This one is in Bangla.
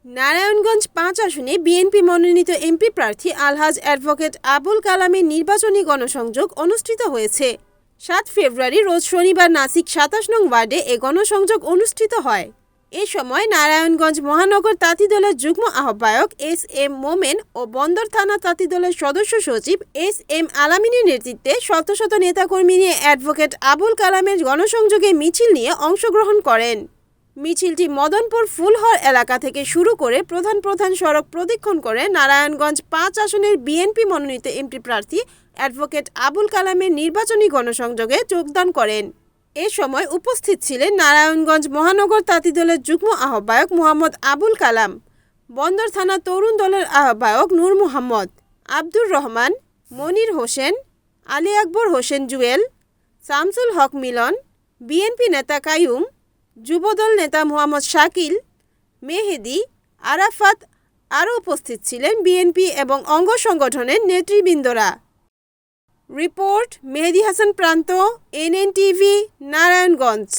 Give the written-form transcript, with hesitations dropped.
নারায়ণগঞ্জ ৫ আসনে বিএনপি মনোনীত এমপি প্রার্থী আলহাজ অ্যাডভোকেট আবুল কালামের নির্বাচনী গণসংযোগ অনুষ্ঠিত হয়েছে। ৭ ফেব্রুয়ারি রোজ শনিবার নাসিক ২৭ নং ওয়ার্ডে এ গণসংযোগ অনুষ্ঠিত হয়। এ সময় নারায়ণগঞ্জ মহানগর তাঁতি দলের যুগ্ম আহ্বায়ক এস এম মোমেন ও বন্দর থানা তাঁতি দলের সদস্য সচিব এস এম আলামিনের নেতৃত্বে শত শত নেতাকর্মী নিয়ে অ্যাডভোকেট আবুল কালামের গণসংযোগে মিছিল নিয়ে অংশগ্রহণ করেন। মিছিলটি মদনপুর ফুলহর এলাকা থেকে শুরু করে প্রধান সড়ক প্রদক্ষিণ করে নারায়ণগঞ্জ ৫ আসনের বিএনপি মনোনীত এমপি প্রার্থী অ্যাডভোকেট আবুল কালামের নির্বাচনী গণসংযোগে যোগদান করেন। এ সময় উপস্থিত ছিলেন নারায়ণগঞ্জ মহানগর তাঁতি দলের যুগ্ম আহ্বায়ক মোহাম্মদ আবুল কালাম, বন্দর থানা তরুণ দলের আহ্বায়ক নূর মোহাম্মদ, আব্দুর রহমান, মনির হোসেন, আলী আকবর হোসেন জুয়েল, শামসুল হক মিলন, বিএনপি নেতা কাইয়ুম, যুবদল নেতা মোহাম্মদ শাকিল, মেহেদি, আরাফাত। আরও উপস্থিত ছিলেন বিএনপি এবং অঙ্গ সংগঠনের নেতৃবৃন্দরা। রিপোর্ট মেহেদি হাসান প্রান্ত, এনএনটিভি, নারায়ণগঞ্জ।